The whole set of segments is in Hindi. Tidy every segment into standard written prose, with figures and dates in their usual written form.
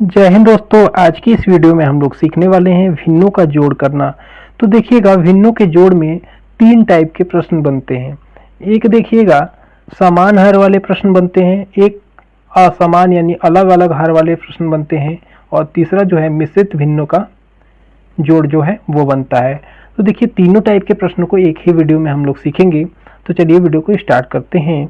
जय हिंद दोस्तों। आज की इस वीडियो में हम लोग सीखने वाले हैं भिन्नों का जोड़ करना। तो देखिएगा, भिन्नों के जोड़ में तीन टाइप के प्रश्न बनते हैं। एक देखिएगा समान हर वाले प्रश्न बनते हैं, एक असमान यानी अलग अलग हर वाले प्रश्न बनते हैं, और तीसरा जो है मिश्रित भिन्नों का जोड़ जो है वो बनता है। तो देखिए, तीनों टाइप के प्रश्नों को एक ही वीडियो में हम लोग सीखेंगे। तो चलिए वीडियो को स्टार्ट करते हैं।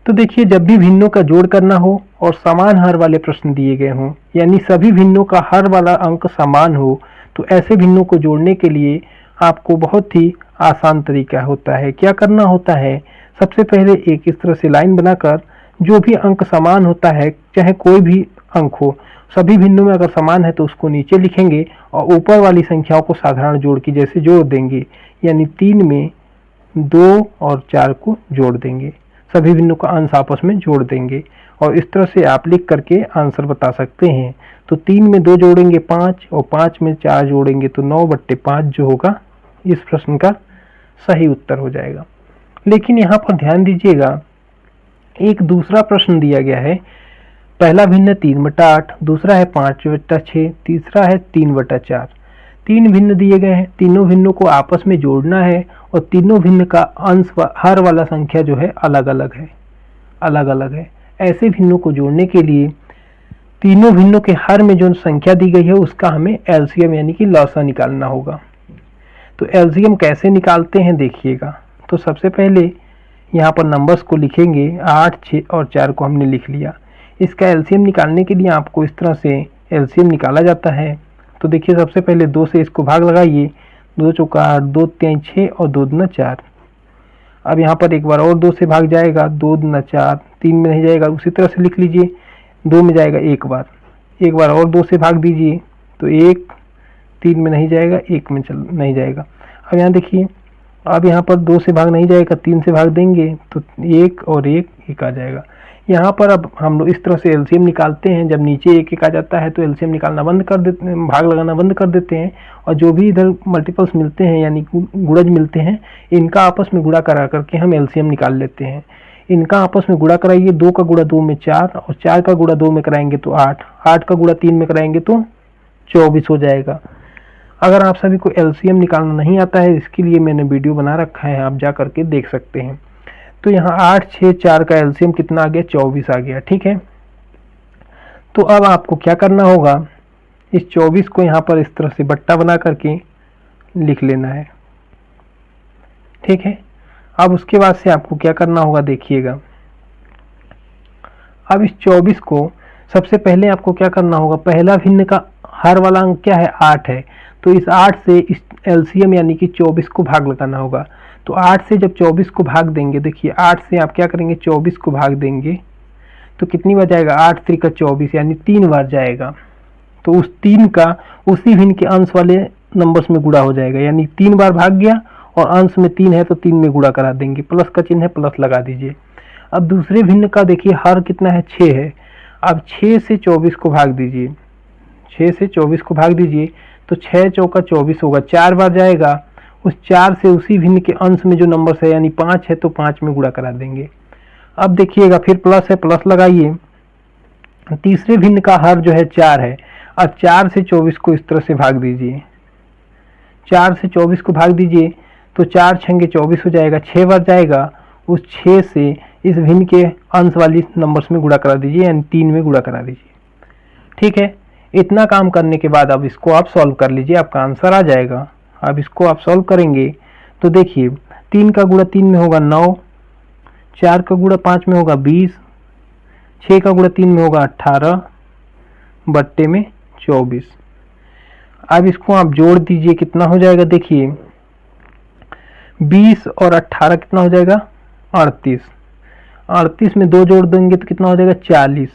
तो देखिए, जब भी भिन्नों का जोड़ करना हो और समान हर वाले प्रश्न दिए गए हों, यानी सभी भिन्नों का हर वाला अंक समान हो, तो ऐसे भिन्नों को जोड़ने के लिए आपको बहुत ही आसान तरीका होता है। क्या करना होता है, सबसे पहले एक इस तरह से लाइन बनाकर जो भी अंक समान होता है, चाहे कोई भी अंक हो, सभी भिन्नों में अगर समान है तो उसको नीचे लिखेंगे और ऊपर वाली संख्याओं को साधारण जोड़ की जैसे जोड़ देंगे। यानी 3 में 2 और 4 को जोड़ देंगे, सभी भिन्नों का अंश आपस में जोड़ देंगे, और इस तरह से आप लिख करके आंसर बता सकते हैं। तो 3 में 2 जोड़ेंगे 5, और 5 में 4 जोड़ेंगे तो 9/5 जो होगा इस प्रश्न का सही उत्तर हो जाएगा। लेकिन यहाँ पर ध्यान दीजिएगा, एक दूसरा प्रश्न दिया गया है। पहला भिन्न 3/8, दूसरा है 5/6, तीसरा है 3/4। तीन भिन्न दिए गए हैं, तीनों भिन्नों को आपस में जोड़ना है, और तीनों भिन्न का अंश हर वाला संख्या जो है अलग अलग है। ऐसे भिन्नों को जोड़ने के लिए तीनों भिन्नों के हर में जो संख्या दी गई है उसका हमें एलसीएम यानी कि लॉसा निकालना होगा। तो एलसीएम कैसे निकालते हैं देखिएगा। तो सबसे पहले यहाँ पर नंबर्स को लिखेंगे, 8, 6 और 4 को हमने लिख लिया। इसका एलसीएम निकालने के लिए आपको इस तरह से एलसीएम निकाला जाता है। तो देखिए, सबसे पहले 2 से इसको भाग लगाइए, 2 चौका 8, 2 3 6 और 2 दूना 4। अब यहाँ पर एक बार और 2 से भाग जाएगा, 2 दूना 4, 3 में नहीं जाएगा, उसी तरह से लिख लीजिए। 2 में जाएगा एक बार और 2 से भाग दीजिए तो 1, 3 में नहीं जाएगा, 1 में नहीं जाएगा। अब यहाँ देखिए, अब यहाँ पर 2 से भाग नहीं जाएगा, 3 से भाग देंगे तो 1 और 1 आ जाएगा। यहाँ पर अब हम लोग इस तरह से एलसीएम निकालते हैं। जब नीचे 1 आ जाता है तो एलसीएम निकालना बंद कर देते हैं, भाग लगाना बंद कर देते हैं, और जो भी इधर मल्टीपल्स मिलते हैं यानी गुणज मिलते हैं, इनका आपस में गुणा करा करके हम एलसीएम निकाल लेते हैं। इनका आपस में गुणा कराइए, 2 का गुणा 2 में 4, और 4 का गुणा 2 में कराएंगे तो 8, 8 का गुणा 3 में कराएंगे तो 24 हो जाएगा। अगर आप सभी को एलसीएम निकालना नहीं आता है, इसके लिए मैंने वीडियो बना रखा है, आप जा करके देख सकते हैं। तो यहाँ 8, 6, 4 का एलसीएम कितना आ गया, 24 आ गया। ठीक है, तो अब आपको क्या करना होगा, इस 24 को यहाँ पर इस तरह से बट्टा बना करके लिख लेना है। ठीक है, अब उसके बाद से आपको क्या करना होगा देखिएगा। अब इस 24 को सबसे पहले आपको क्या करना होगा, पहला भिन्न का हर वाला अंक क्या है, 8 है। तो इस 8 से इस एलसीएम यानी कि 24 को भाग लगाना होगा। तो 8 से जब 24 को भाग देंगे, देखिए 8 से आप क्या करेंगे, 24 को भाग देंगे तो कितनी बार जाएगा, 8 3 का 24 यानी 3 बार जाएगा। तो उस 3 का उसी भिन्न के अंश वाले नंबर्स में गुणा हो जाएगा, यानी 3 बार भाग गया और अंश में 3 है तो 3 में गुणा करा देंगे, प्लस का चिन्ह है, प्लस लगा दीजिए। अब दूसरे भिन्न का देखिए हर कितना है, 6 है। अब 6 से 24 को भाग दीजिए, 6 से 24 को भाग दीजिए तो 6 चौका 24 होगा, 4 बार जाएगा। उस 4 से उसी भिन्न के अंश में जो नंबर है यानी 5 है तो 5 में गुणा करा देंगे। अब देखिएगा फिर प्लस है, प्लस लगाइए। तीसरे भिन्न का हर जो है 4 है। अब 4 से 24 को इस तरह से भाग दीजिए, 4 से 24 को भाग दीजिए तो 4 छंगे 24 हो जाएगा, 6 बार जाएगा। उस 6 से इस भिन्न के अंश वाली नंबर्स में गुणा करा दीजिए, यानी 3 में गुणा करा दीजिए। ठीक है, इतना काम करने के बाद अब इसको आप सॉल्व कर लीजिए, आपका आंसर आ जाएगा। अब इसको आप सॉल्व करेंगे तो देखिए, 3 का गुणा 3 में होगा 9, 4 का गुणा 5 में होगा 20, 6 का गुणा 3 में होगा 18 बट्टे में 24। अब इसको आप जोड़ दीजिए, कितना हो जाएगा देखिए, 20 और 18 कितना हो जाएगा, 38। 38 में 2 जोड़ देंगे तो कितना हो जाएगा, 40।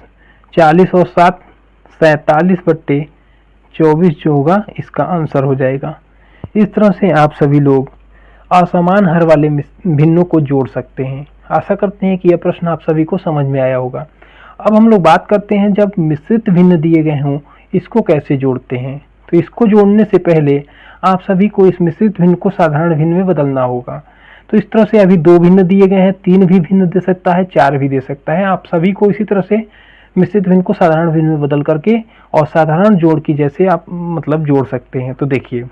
40 और 7 47/24 जो होगा इसका आंसर हो जाएगा। इस तरह से आप सभी लोग असमान हर वाले भिन्नों को जोड़ सकते हैं। आशा करते हैं कि यह प्रश्न आप सभी को समझ में आया होगा। अब हम लोग बात करते हैं, जब मिश्रित भिन्न दिए गए हों इसको कैसे जोड़ते हैं। तो इसको जोड़ने से पहले आप सभी को इस मिश्रित भिन्न को साधारण भिन्न में बदलना होगा। तो इस तरह से अभी 2 भिन्न दिए गए हैं, 3 भी भिन्न दे सकता है, 4 भी दे सकता है। आप सभी को इसी तरह से मिश्रित भिन्न को साधारण भिन्न में बदल करके और साधारण जोड़ की जैसे आप मतलब जोड़ सकते हैं। तो देखिए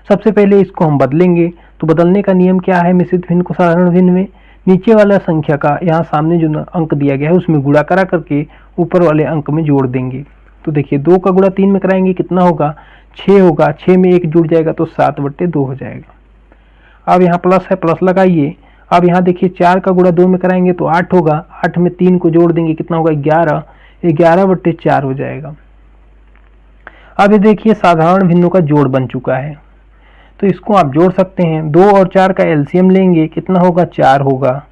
सबसे पहले इसको हम बदलेंगे। तो बदलने का नियम क्या है मिश्रित भिन्न को साधारण भिन्न में, नीचे वाला संख्या का यहाँ सामने जो अंक दिया गया है उसमें गुणा करा करके ऊपर वाले अंक में जोड़ देंगे। तो देखिए 2 का गुणा 3 में कराएंगे कितना होगा, 6 होगा, 6 में 1 जुड़ जाएगा तो 7/2 हो जाएगा। अब यहाँ प्लस है, प्लस लगाइए। अब यहाँ देखिए 4 का गुणा 2 में कराएंगे तो 8 होगा, 8 में 3 को जोड़ देंगे कितना होगा 11, 11/4 हो जाएगा। अब ये देखिए साधारण भिन्नों का जोड़ बन चुका है, तो इसको आप जोड़ सकते हैं। 2 और 4 का एलसीएम लेंगे कितना होगा 4 होगा,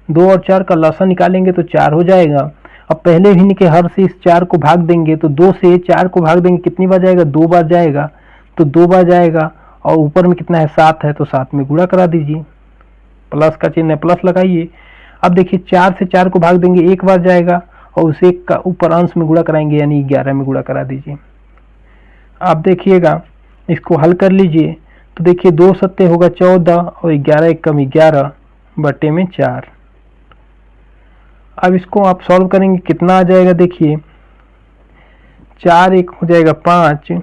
2 और 4 का लसा निकालेंगे तो 4 हो जाएगा। अब पहले भिन्न के हर से इस 4 को भाग देंगे तो 2 से 4 को भाग देंगे कितनी बार जाएगा, 2 बार जाएगा, तो 2 बार जाएगा। और ऊपर में कितना है 7 है तो 7 में गुणा करा दीजिए, प्लस का चिन्ह है प्लस लगाइए। अब देखिए 4 से 4 को भाग देंगे 1 बार जाएगा और उस 1 का ऊपर अंश में गुणा कराएंगे यानी 11 में गुणा करा दीजिए। आप देखिएगा इसको हल कर लीजिए तो देखिए 2 सत्ते होगा 14 और 11 एक कम 11/4। अब इसको आप सॉल्व करेंगे कितना आ जाएगा, देखिए 4 एक हो जाएगा 5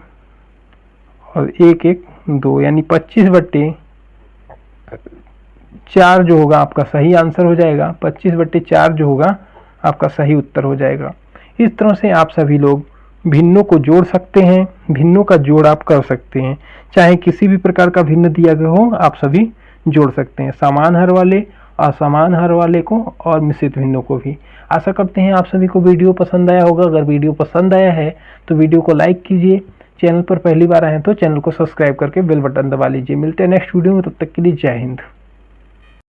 और 1 1 2 यानी 25/4 जो होगा आपका सही आंसर हो जाएगा। 25/4 जो होगा आपका सही उत्तर हो जाएगा। इस तरह से आप सभी लोग भिन्नों को जोड़ सकते हैं, भिन्नों का जोड़ आप कर सकते हैं। चाहे किसी भी प्रकार का भिन्न दिया गया हो आप सभी जोड़ सकते हैं, समान हर वाले, असमान हर वाले को और मिश्रित भिन्नों को भी। आशा करते हैं आप सभी को वीडियो पसंद आया होगा। अगर वीडियो पसंद आया है तो वीडियो को लाइक कीजिए, चैनल पर पहली बार आए हैं तो चैनल को सब्सक्राइब करके बेल बटन दबा लीजिए। मिलते हैं नेक्स्ट वीडियो में, तब तक के लिए जय हिंद।